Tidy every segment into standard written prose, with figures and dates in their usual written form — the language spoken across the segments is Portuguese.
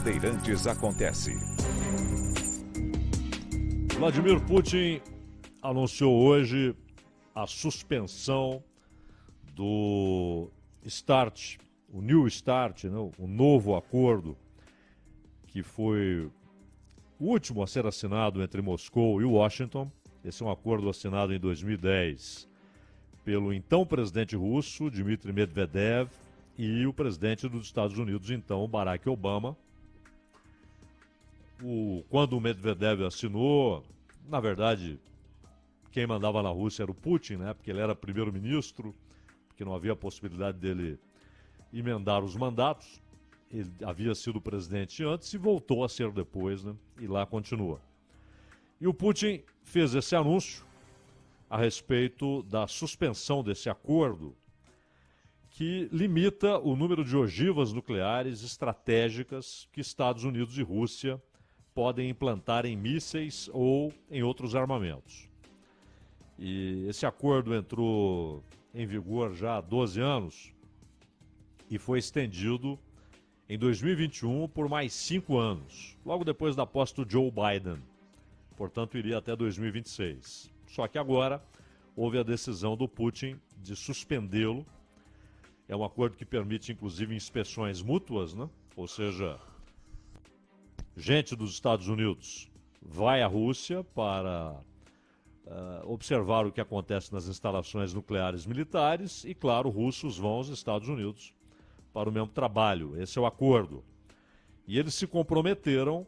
Bandeirantes acontece. Vladimir Putin anunciou hoje a suspensão do START, o New START, né, o novo acordo, que foi o último a ser assinado entre Moscou e Washington. Esse é um acordo assinado em 2010 pelo então presidente russo, Dmitry Medvedev, e o presidente dos Estados Unidos, então, Barack Obama. Quando o Medvedev assinou, na verdade, quem mandava na Rússia era o Putin, né? Porque ele era primeiro-ministro, porque não havia possibilidade dele emendar os mandatos. Ele havia sido presidente antes e voltou a ser depois, né? E lá continua. E o Putin fez esse anúncio a respeito da suspensão desse acordo que limita o número de ogivas nucleares estratégicas que Estados Unidos e Rússia podem implantar em mísseis ou em outros armamentos. E esse acordo entrou em vigor já há 12 anos e foi estendido em 2021 por mais 5 anos, logo depois da posse do Joe Biden. Portanto, iria até 2026. Só que agora houve a decisão do Putin de suspendê-lo. É um acordo que permite, inclusive, inspeções mútuas, né? Ou seja, gente dos Estados Unidos vai à Rússia para observar o que acontece nas instalações nucleares militares e, claro, russos vão aos Estados Unidos para o mesmo trabalho. Esse é o acordo. E eles se comprometeram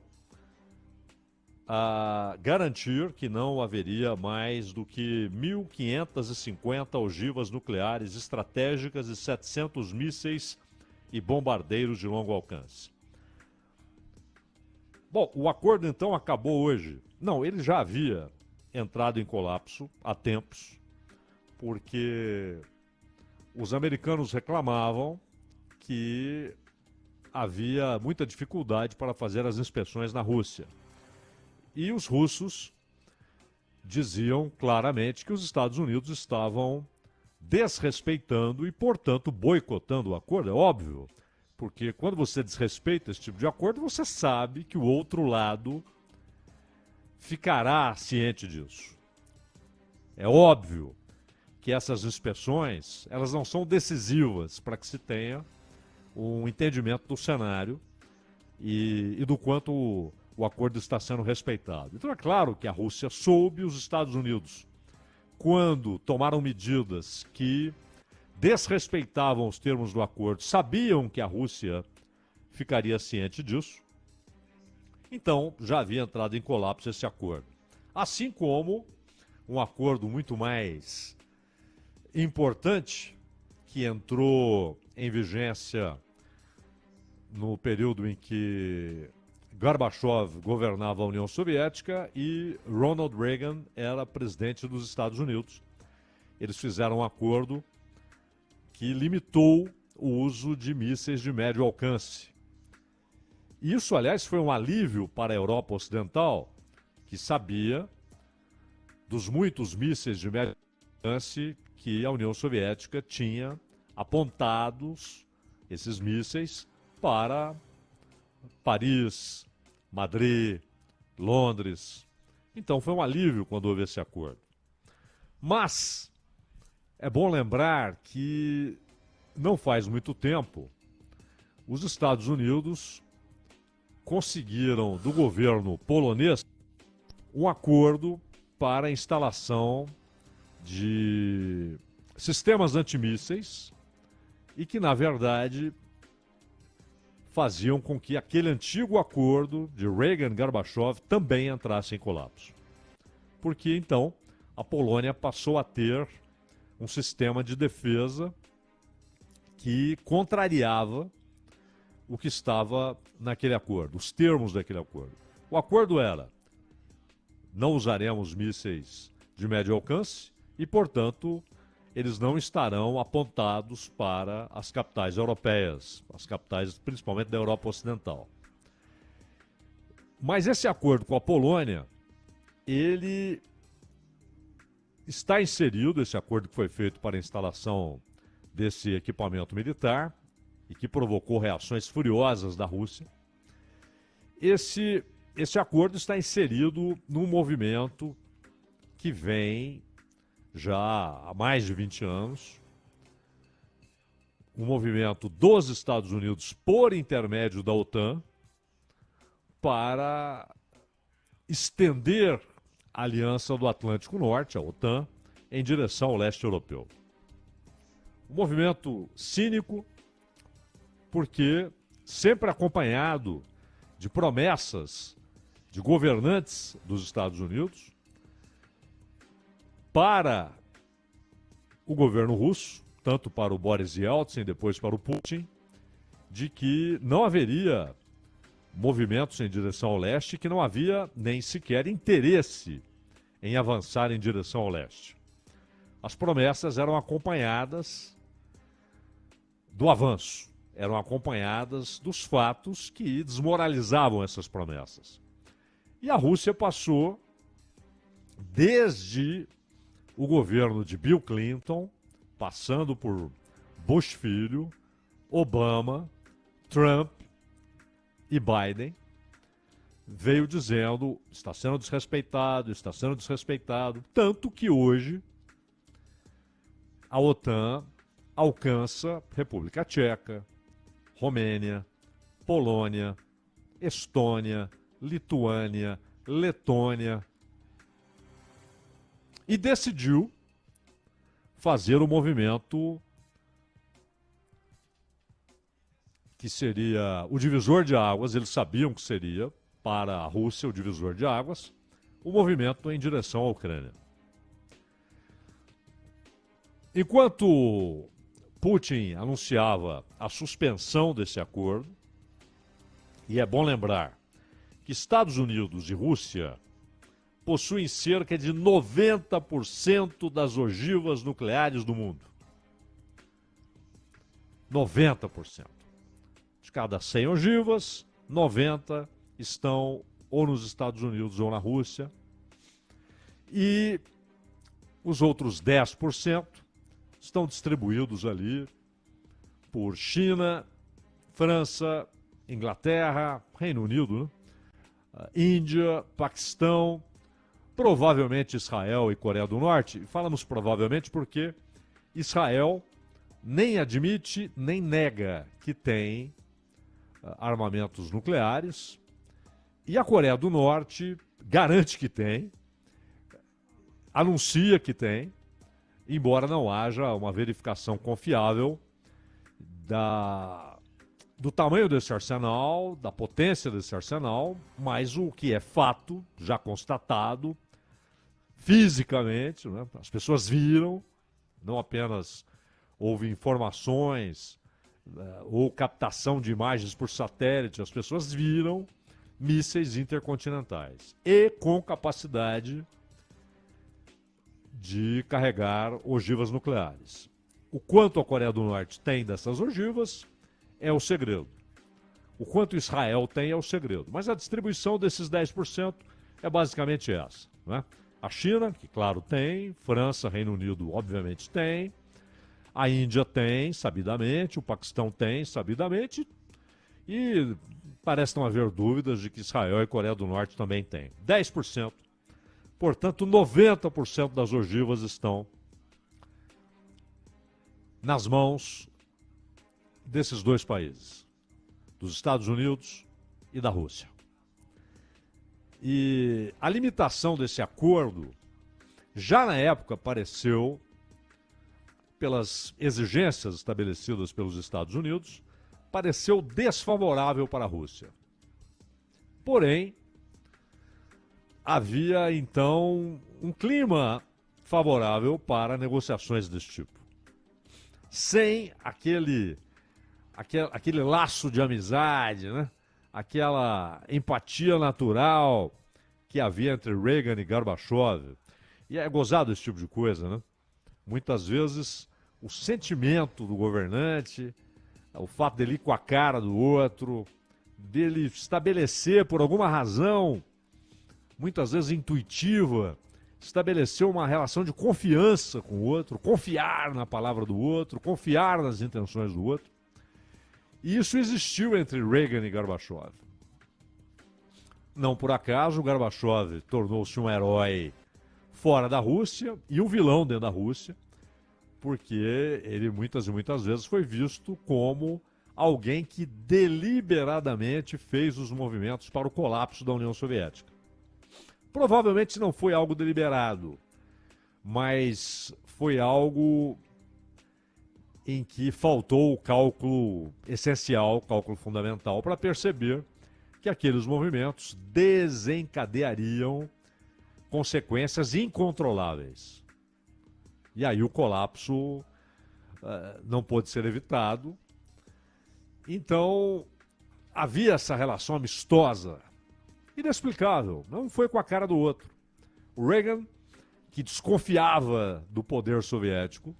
a garantir que não haveria mais do que 1.550 ogivas nucleares estratégicas e 700 mísseis e bombardeiros de longo alcance. Bom, o acordo então acabou hoje. Não, ele já havia entrado em colapso há tempos, porque os americanos reclamavam que havia muita dificuldade para fazer as inspeções na Rússia. E os russos diziam claramente que os Estados Unidos estavam desrespeitando e, portanto, boicotando o acordo. É óbvio, porque quando você desrespeita esse tipo de acordo, você sabe que o outro lado ficará ciente disso. É óbvio que essas inspeções, elas não são decisivas para que se tenha um entendimento do cenário e do quanto o acordo está sendo respeitado. Então é claro que a Rússia soube, os Estados Unidos, quando tomaram medidas que desrespeitavam os termos do acordo, sabiam que a Rússia ficaria ciente disso, então já havia entrado em colapso esse acordo. Assim como um acordo muito mais importante, que entrou em vigência no período em que Gorbachev governava a União Soviética e Ronald Reagan era presidente dos Estados Unidos. Eles fizeram um acordo que limitou o uso de mísseis de médio alcance. Isso, aliás, foi um alívio para a Europa Ocidental, que sabia dos muitos mísseis de médio alcance que a União Soviética tinha apontados, esses mísseis, para Paris, Madrid, Londres. Então foi um alívio quando houve esse acordo. Mas é bom lembrar que não faz muito tempo os Estados Unidos conseguiram do governo polonês um acordo para a instalação de sistemas antimísseis e que, na verdade, faziam com que aquele antigo acordo de Reagan-Gorbachev também entrasse em colapso. Porque, então, a Polônia passou a ter um sistema de defesa que contrariava o que estava naquele acordo, os termos daquele acordo. O acordo era: não usaremos mísseis de médio alcance e, portanto, eles não estarão apontados para as capitais europeias, as capitais principalmente da Europa Ocidental. Mas esse acordo com a Polônia, ele está inserido, esse acordo que foi feito para a instalação desse equipamento militar e que provocou reações furiosas da Rússia. esse acordo está inserido num movimento que vem já há mais de 20 anos, um movimento dos Estados Unidos por intermédio da OTAN para estender a Aliança do Atlântico Norte, a OTAN, em direção ao leste europeu. Um movimento cínico, porque sempre acompanhado de promessas de governantes dos Estados Unidos para o governo russo, tanto para o Boris Yeltsin, depois para o Putin, de que não haveria movimentos em direção ao leste, que não havia nem sequer interesse em avançar em direção ao leste. As promessas eram acompanhadas do avanço, eram acompanhadas dos fatos que desmoralizavam essas promessas. E a Rússia passou, desde o governo de Bill Clinton, passando por Bush filho, Obama, Trump e Biden, veio dizendo: está sendo desrespeitado, tanto que hoje a OTAN alcança República Tcheca, Romênia, Polônia, Estônia, Lituânia, Letônia, e decidiu fazer o movimento que seria o divisor de águas. Eles sabiam que seria, para a Rússia, o divisor de águas, o movimento em direção à Ucrânia. Enquanto Putin anunciava a suspensão desse acordo, e é bom lembrar que Estados Unidos e Rússia possuem cerca de 90% das ogivas nucleares do mundo. 90%. De cada 100 ogivas, 90 estão ou nos Estados Unidos ou na Rússia. E os outros 10% estão distribuídos ali por China, França, Inglaterra, Reino Unido, né? Índia, Paquistão, provavelmente Israel e Coreia do Norte. Falamos provavelmente porque Israel nem admite nem nega que tem armamentos nucleares, e a Coreia do Norte garante que tem, anuncia que tem, embora não haja uma verificação confiável do tamanho desse arsenal, da potência desse arsenal, mas o que é fato, já constatado, fisicamente, né? As pessoas viram, não apenas houve informações ou captação de imagens por satélite, as pessoas viram mísseis intercontinentais e com capacidade de carregar ogivas nucleares. O quanto a Coreia do Norte tem dessas ogivas é o segredo. O quanto Israel tem é o segredo. Mas a distribuição desses 10% é basicamente essa, né? A China, que claro tem, França, Reino Unido, obviamente tem, a Índia tem, sabidamente, o Paquistão tem, sabidamente, e parece não haver dúvidas de que Israel e Coreia do Norte também têm. 10%. Portanto, 90% das ogivas estão nas mãos desses dois países, dos Estados Unidos e da Rússia. E a limitação desse acordo, já na época, apareceu pelas exigências estabelecidas pelos Estados Unidos, pareceu desfavorável para a Rússia. Porém, havia então um clima favorável para negociações desse tipo. Sem aquele laço de amizade, né? Aquela empatia natural que havia entre Reagan e Gorbachev. E é gozado esse tipo de coisa, né? Muitas vezes o sentimento do governante, o fato dele ir com a cara do outro, dele estabelecer por alguma razão, muitas vezes intuitiva, estabelecer uma relação de confiança com o outro, confiar na palavra do outro, confiar nas intenções do outro. E isso existiu entre Reagan e Gorbachev. não por acaso, o Gorbachev tornou-se um herói fora da Rússia e um vilão dentro da Rússia, porque ele muitas e muitas vezes foi visto como alguém que deliberadamente fez os movimentos para o colapso da União Soviética. Provavelmente não foi algo deliberado, mas foi algo em que faltou o cálculo essencial, o cálculo fundamental, para perceber que aqueles movimentos desencadeariam consequências incontroláveis. E aí o colapso não pôde ser evitado. Então, havia essa relação amistosa, inexplicável, não foi com a cara do outro. O Reagan, que desconfiava do poder soviético,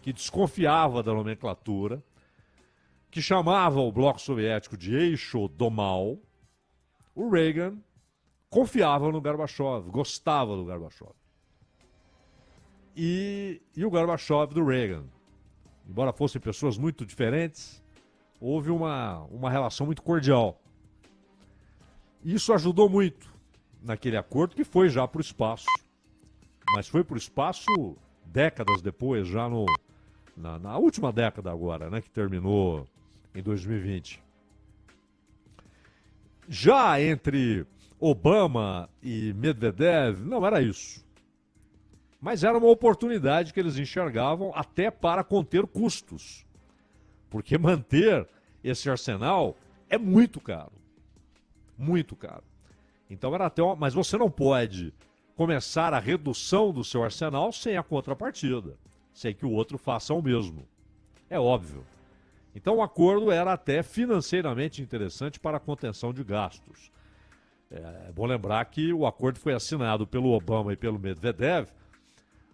que desconfiava da nomenclatura, que chamava o bloco soviético de eixo do mal, o Reagan confiava no Gorbachev, gostava do Gorbachev. E o Gorbachev do Reagan, embora fossem pessoas muito diferentes, houve uma relação muito cordial. Isso ajudou muito naquele acordo que foi já para o espaço. Mas foi para o espaço décadas depois, já na última década agora, né, que terminou em 2020. Já entre Obama e Medvedev, não era isso. Mas era uma oportunidade que eles enxergavam até para conter custos. Porque manter esse arsenal é muito caro. Muito caro. Então era até mas você não pode começar a redução do seu arsenal sem a contrapartida. Sem que o outro faça o mesmo. É óbvio. Então o acordo era até financeiramente interessante para a contenção de gastos. É bom lembrar que o acordo foi assinado pelo Obama e pelo Medvedev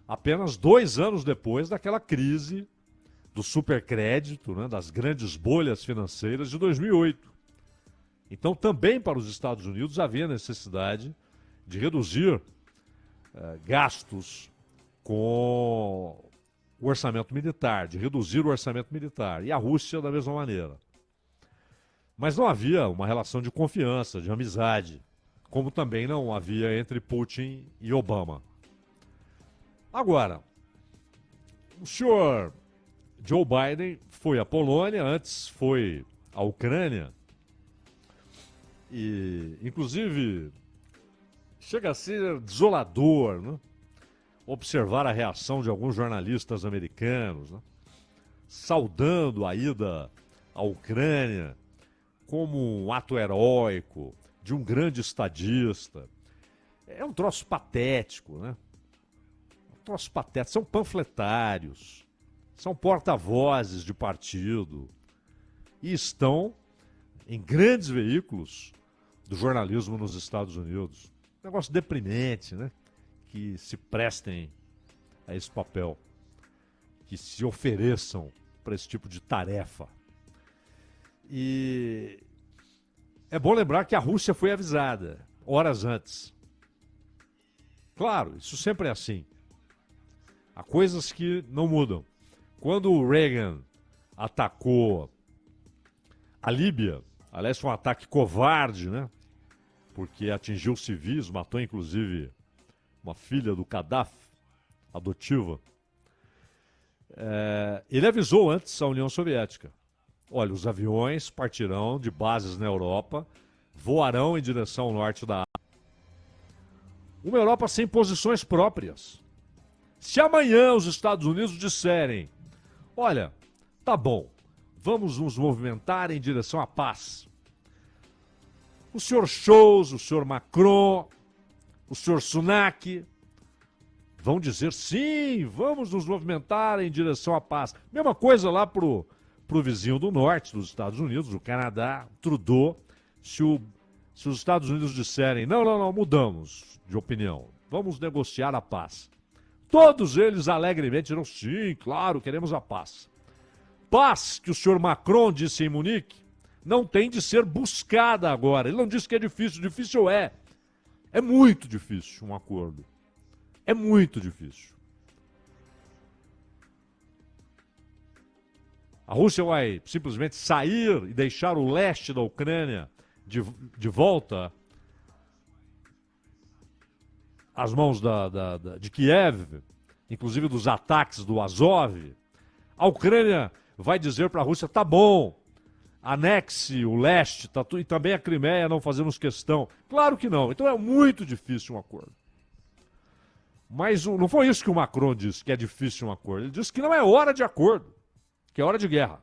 apenas 2 anos depois daquela crise do supercrédito, né, das grandes bolhas financeiras de 2008. Então também para os Estados Unidos havia necessidade de reduzir gastos com o orçamento militar, de reduzir o orçamento militar. E a Rússia da mesma maneira. Mas não havia uma relação de confiança, de amizade, como também não havia entre Putin e Obama. Agora, o senhor Joe Biden foi à Polônia, antes foi à Ucrânia, e inclusive chega a ser desolador, né? Observar a reação de alguns jornalistas americanos, né, saudando a ida à Ucrânia como um ato heróico de um grande estadista. É um troço patético, né? Um troço patético. São panfletários, são porta-vozes de partido e estão em grandes veículos do jornalismo nos Estados Unidos. Um negócio deprimente, né? Que se prestem a esse papel, que se ofereçam para esse tipo de tarefa. E é bom lembrar que a Rússia foi avisada horas antes. Claro, isso sempre é assim. Há coisas que não mudam. Quando o Reagan atacou a Líbia, aliás, foi um ataque covarde, né? Porque atingiu civis, matou inclusive uma filha do Gaddafi, adotiva. Ele avisou antes a União Soviética. Olha, os aviões partirão de bases na Europa, voarão em direção ao norte da África. Uma Europa sem posições próprias. Se amanhã os Estados Unidos disserem, olha, tá bom, vamos nos movimentar em direção à paz. O senhor Scholz, o senhor Macron, o senhor Sunak vão dizer sim, vamos nos movimentar em direção à paz. Mesma coisa lá pro vizinho do norte dos Estados Unidos, o Canadá, Trudeau. Se os Estados Unidos disserem, não, mudamos de opinião, vamos negociar a paz. Todos eles alegremente dirão, sim, claro, queremos a paz. Paz que o senhor Macron disse em Munique não tem de ser buscada agora. Ele não disse que é difícil, difícil é. É muito difícil um acordo. É muito difícil. A Rússia vai simplesmente sair e deixar o leste da Ucrânia de volta às mãos de Kiev, inclusive dos ataques do Azov, a Ucrânia vai dizer para a Rússia, tá bom, anexe o leste e também a Crimeia, não fazemos questão. Claro que não. Então é muito difícil um acordo. Mas não foi isso que o Macron disse, que é difícil um acordo. Ele disse que não é hora de acordo, que é hora de guerra.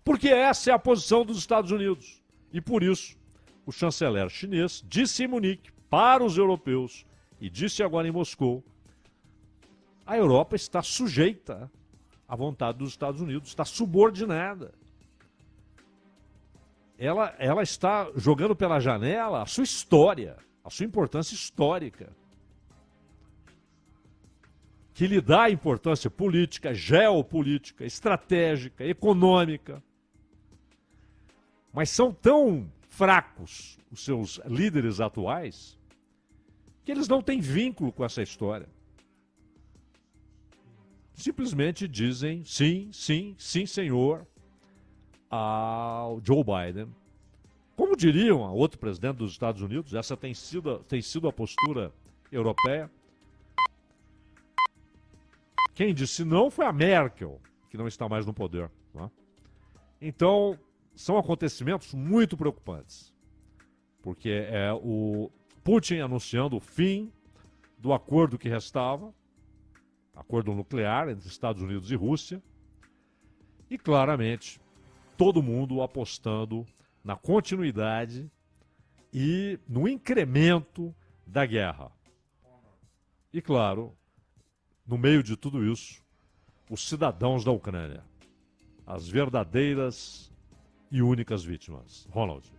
Porque essa é a posição dos Estados Unidos. E por isso, o chanceler chinês disse em Munique para os europeus e disse agora em Moscou, a Europa está sujeita à vontade dos Estados Unidos, está subordinada. Ela está jogando pela janela a sua história, a sua importância histórica, que lhe dá importância política, geopolítica, estratégica, econômica. Mas são tão fracos os seus líderes atuais que eles não têm vínculo com essa história. Simplesmente dizem sim, sim, sim, senhor, ao Joe Biden. Como diriam a outro presidente dos Estados Unidos, essa tem sido a postura europeia. Quem disse não foi a Merkel, que não está mais no poder. Né? Então, são acontecimentos muito preocupantes. Porque é o Putin anunciando o fim do acordo que restava, acordo nuclear entre Estados Unidos e Rússia, e claramente todo mundo apostando na continuidade e no incremento da guerra. E claro, no meio de tudo isso, os cidadãos da Ucrânia, as verdadeiras e únicas vítimas. Ronald.